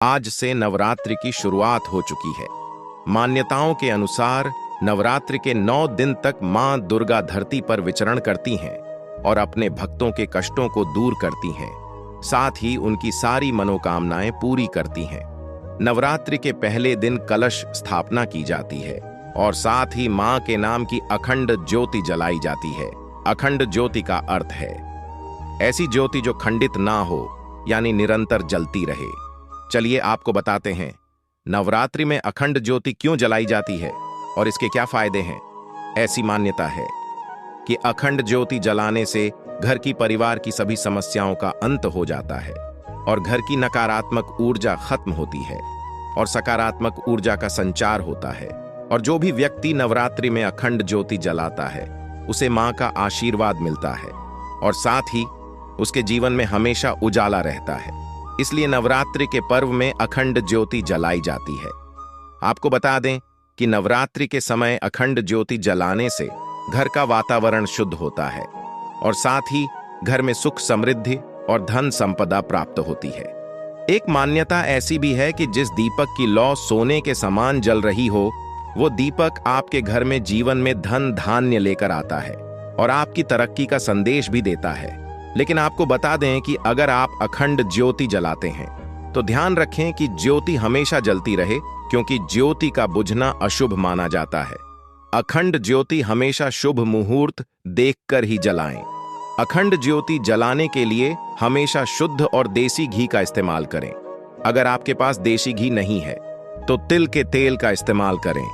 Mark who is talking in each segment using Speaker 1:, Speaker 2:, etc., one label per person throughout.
Speaker 1: आज से नवरात्रि की शुरुआत हो चुकी है। मान्यताओं के अनुसार नवरात्रि के 9 दिन तक मां दुर्गा धरती पर विचरण करती हैं और अपने भक्तों के कष्टों को दूर करती हैं, साथ ही उनकी सारी मनोकामनाएं पूरी करती हैं। नवरात्रि के पहले दिन कलश स्थापना की जाती है और साथ ही मां के नाम की अखंड ज्योति जलाई जाती है। अखंड ज्योति का अर्थ है ऐसी ज्योति जो खंडित ना हो, यानी निरंतर जलती रहे। चलिए आपको बताते हैं नवरात्रि में अखंड ज्योति क्यों जलाई जाती है और इसके क्या फायदे हैं। ऐसी मान्यता है कि अखंड ज्योति जलाने से घर की परिवार की सभी समस्याओं का अंत हो जाता है और घर की नकारात्मक ऊर्जा खत्म होती है और सकारात्मक ऊर्जा का संचार होता है। और जो भी व्यक्ति नवरात्रि में अखंड ज्योति जलाता है उसे मां का आशीर्वाद मिलता है और साथ ही उसके जीवन में हमेशा उजाला रहता है। इसलिए नवरात्रि के पर्व में अखंड ज्योति जलाई जाती है। आपको बता दें कि नवरात्रि के समय अखंड ज्योति जलाने से घर का वातावरण शुद्ध होता है और साथ ही घर में सुख समृद्धि और धन संपदा प्राप्त होती है। एक मान्यता ऐसी भी है कि जिस दीपक की लौ सोने के समान जल रही हो, वो दीपक आपके घर में जीवन में धन धान्य लेकर आता है और आपकी तरक्की का संदेश भी देता है। लेकिन आपको बता दें कि अगर आप अखंड ज्योति जलाते हैं तो ध्यान रखें कि ज्योति हमेशा जलती रहे, क्योंकि ज्योति का बुझना अशुभ माना जाता है। अखंड ज्योति हमेशा शुभ मुहूर्त देखकर ही जलाएं। अखंड ज्योति जलाने के लिए हमेशा शुद्ध और देसी घी का इस्तेमाल करें। अगर आपके पास देसी घी नहीं है तो तिल के तेल का इस्तेमाल करें।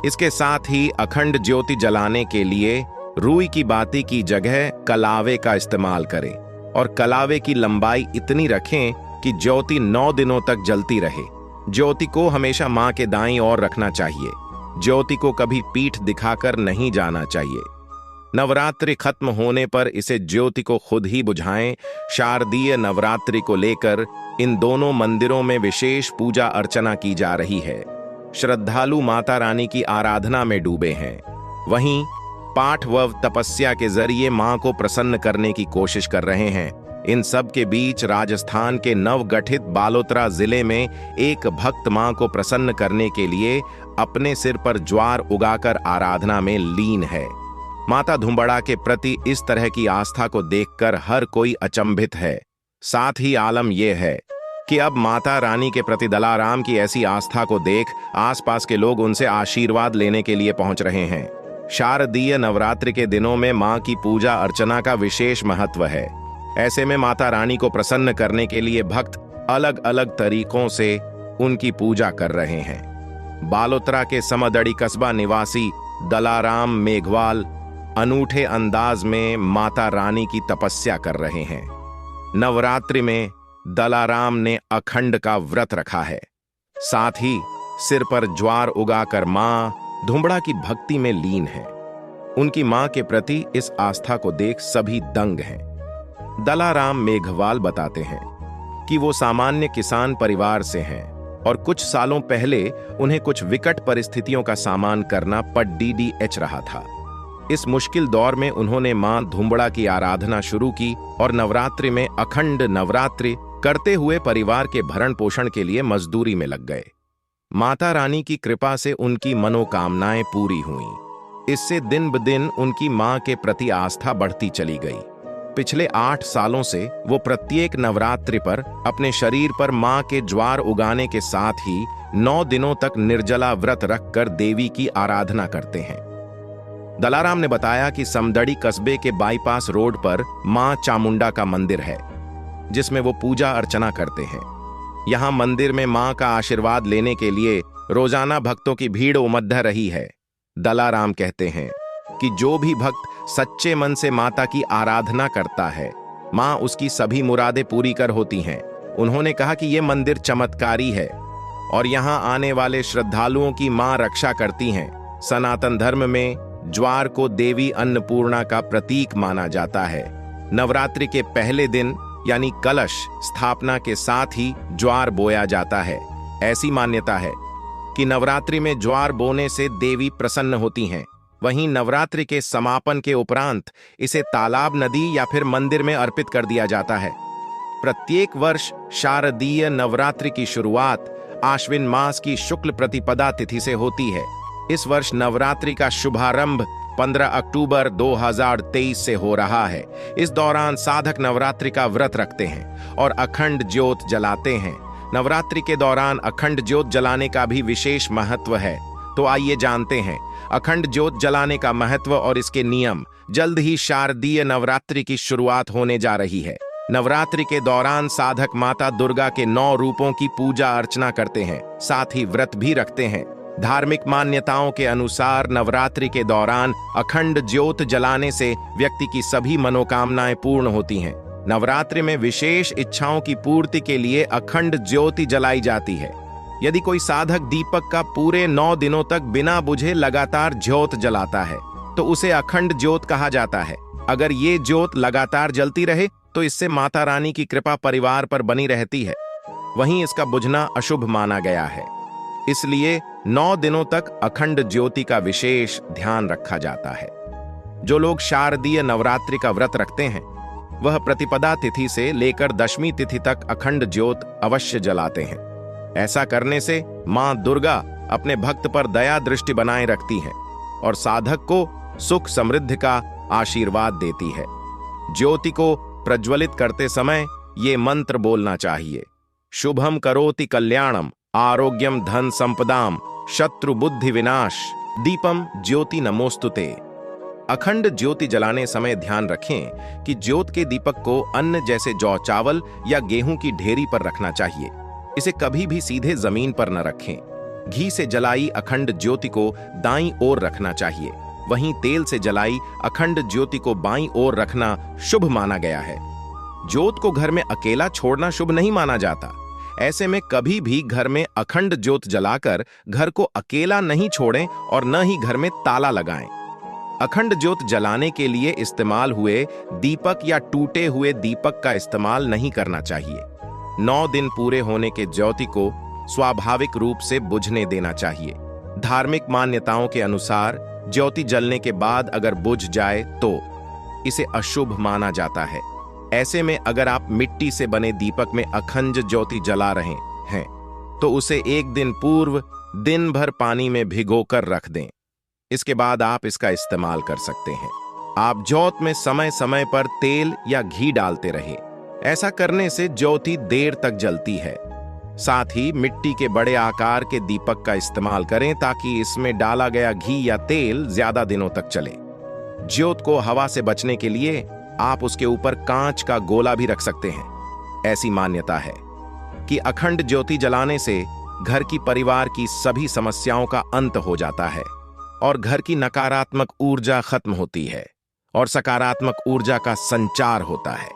Speaker 1: इसके साथ ही अखंड ज्योति जलाने के लिए रुई की बाती की जगह कलावे का इस्तेमाल करें और कलावे की लंबाई इतनी रखें कि ज्योति 9 दिनों तक जलती रहे। ज्योति को हमेशा मां के दाईं ओर रखना चाहिए। ज्योति को कभी पीठ दिखाकर नहीं जाना चाहिए। नवरात्रि खत्म होने पर इसे ज्योति को खुद ही बुझाएं। शारदीय नवरात्रि को लेकर इन दोनों मंदिरों में विशेष पूजा अर्चना की जा रही है। श्रद्धालु माता रानी की आराधना में डूबे हैं। वहीं पाठ व तपस्या के जरिए मां को प्रसन्न करने की कोशिश कर रहे हैं। इन सब के बीच राजस्थान के नवगठित बालोतरा जिले में एक भक्त मां को प्रसन्न करने के लिए अपने सिर पर ज्वार उगाकर आराधना में लीन है। माता धुंबड़ा के प्रति इस तरह की आस्था को देखकर हर कोई अचंभित है। साथ ही आलम यह है कि अब माता रानी के प्रति दलाराम की ऐसी आस्था को देख आसपास के लोग उनसे आशीर्वाद लेने के लिए पहुंच रहे हैं। शारदीय नवरात्रि के दिनों में मां की पूजा अर्चना का विशेष महत्व है। ऐसे में माता रानी को प्रसन्न करने के लिए भक्त अलग अलग तरीकों से उनकी पूजा कर रहे हैं। बालोतरा के समदड़ी कस्बा निवासी दलाराम मेघवाल अनूठे अंदाज में माता रानी की तपस्या कर रहे हैं। नवरात्रि में दलाराम ने अखंड का व्रत रखा है। साथ ही सिर पर ज्वार उगाकर मां धुंबड़ा की भक्ति में लीन है। उनकी मां के प्रति इस आस्था को देख सभी दंग हैं। दलाराम मेघवाल बताते हैं कि वो सामान्य किसान परिवार से हैं और कुछ सालों पहले उन्हें कुछ विकट परिस्थितियों का सामना करना पड़ रहा था। इस मुश्किल दौर में उन्होंने मां धुंबड़ा की आराधना शुरू की और नवरात्रि में अखंड नवरात्रि करते हुए परिवार के भरण पोषण के लिए मजदूरी में लग गए। माता रानी की कृपा से उनकी मनोकामनाएं पूरी हुईं। इससे दिन ब दिन उनकी मां के प्रति आस्था बढ़ती चली गई। पिछले 8 सालों से वो प्रत्येक नवरात्रि पर अपने शरीर पर मां के ज्वार उगाने के साथ ही 9 दिनों तक निर्जला व्रत रखकर देवी की आराधना करते हैं। दलाराम ने बताया कि समदड़ी कस्बे के बाईपास रोड पर मां चामुंडा का मंदिर है, जिसमें वो पूजा अर्चना करते हैं। यहाँ मंदिर में मां का आशीर्वाद लेने के लिए रोजाना भक्तों की भीड़ उमड़ रही है। दलाराम कहते हैं कि जो भी भक्त सच्चे मन से माता की आराधना करता है, मां उसकी सभी मुरादें पूरी कर होती हैं। उन्होंने कहा कि यह मंदिर चमत्कारी है और यहाँ आने वाले श्रद्धालुओं की मां रक्षा करती हैं। सनातन धर्म में ज्वार को देवी अन्नपूर्णा का प्रतीक माना जाता है। नवरात्रि के पहले दिन यानी कलश स्थापना के साथ ही ज्वार बोया जाता है। ऐसी मान्यता है कि नवरात्रि में ज्वार बोने से देवी प्रसन्न होती हैं। वहीं नवरात्रि के समापन के उपरांत इसे तालाब, नदी या फिर मंदिर में अर्पित कर दिया जाता है। प्रत्येक वर्ष शारदीय नवरात्रि की शुरुआत आश्विन मास की शुक्ल प्रतिपदा तिथि से होती है। इस वर्ष नवरात्रि का शुभारंभ 15 अक्टूबर 2023 से हो रहा है। इस दौरान साधक नवरात्रि का व्रत रखते हैं और अखंड ज्योत जलाते हैं। नवरात्रि के दौरान अखंड ज्योत जलाने का भी विशेष महत्व है। तो आइए जानते हैं अखंड ज्योत जलाने का महत्व और इसके नियम। जल्द ही शारदीय नवरात्रि की शुरुआत होने जा रही है। नवरात्रि के दौरान साधक माता दुर्गा के 9 रूपों की पूजा अर्चना करते हैं, साथ ही व्रत भी रखते हैं। धार्मिक मान्यताओं के अनुसार नवरात्रि के दौरान अखंड ज्योत जलाने से व्यक्ति की सभी मनोकामनाएं पूर्ण होती हैं। नवरात्रि में विशेष इच्छाओं की पूर्ति के लिए अखंड ज्योति जलाई जाती है। यदि कोई साधक दीपक का पूरे 9 दिनों तक बिना बुझे लगातार ज्योत जलाता है तो उसे अखंड ज्योत कहा जाता है। अगर ये ज्योत लगातार जलती रहे तो इससे माता रानी की कृपा परिवार पर बनी रहती है। वहीं इसका बुझना अशुभ माना गया है, इसलिए 9 दिनों तक अखंड ज्योति का विशेष ध्यान रखा जाता है। जो लोग शारदीय नवरात्रि का व्रत रखते हैं वह प्रतिपदा तिथि से लेकर दशमी तिथि तक अखंड ज्योत अवश्य जलाते हैं। ऐसा करने से मां दुर्गा अपने भक्त पर दया दृष्टि बनाए रखती है और साधक को सुख समृद्धि का आशीर्वाद देती है। ज्योति को प्रज्वलित करते समय ये मंत्र बोलना चाहिए। शुभम करोति कल्याणम, आरोग्यम धन संपदाम, शत्रु बुद्धि विनाश, दीपम ज्योति नमोस्तुते। अखंड ज्योति जलाने समय ध्यान रखें कि ज्योत के दीपक को अन्न जैसे जौ चावल या गेहूं की ढेरी पर रखना चाहिए। इसे कभी भी सीधे जमीन पर न रखें। घी से जलाई अखंड ज्योति को दाईं ओर रखना चाहिए। वहीं तेल से जलाई अखंड ज्योति को बाईं ओर रखना शुभ माना गया है। ज्योत को घर में अकेला छोड़ना शुभ नहीं माना जाता। ऐसे में कभी भी घर में अखंड ज्योत जलाकर घर को अकेला नहीं छोड़ें और न ही घर में ताला लगाएं। अखंड ज्योत जलाने के लिए इस्तेमाल हुए दीपक या टूटे हुए दीपक का इस्तेमाल नहीं करना चाहिए। 9 दिन पूरे होने के ज्योति को स्वाभाविक रूप से बुझने देना चाहिए। धार्मिक मान्यताओं के अनुसार ज्योति जलने के बाद अगर बुझ जाए तो इसे अशुभ माना जाता है। ऐसे में अगर आप मिट्टी से बने दीपक में अखंड ज्योति जला रहे हैं तो उसे 1 दिन पूर्व दिन भर पानी में भिगोकर रख दें। इसके बाद आप इसका इस्तेमाल कर सकते हैं। आप ज्योत में समय समय पर तेल या घी डालते रहें। ऐसा करने से ज्योति देर तक जलती है। साथ ही मिट्टी के बड़े आकार के दीपक का इस्तेमाल करें ताकि इसमें डाला गया घी या तेल ज्यादा दिनों तक चले। ज्योत को हवा से बचने के लिए आप उसके ऊपर कांच का गोला भी रख सकते हैं। ऐसी मान्यता है कि अखंड ज्योति जलाने से घर की परिवार की सभी समस्याओं का अंत हो जाता है और घर की नकारात्मक ऊर्जा खत्म होती है और सकारात्मक ऊर्जा का संचार होता है।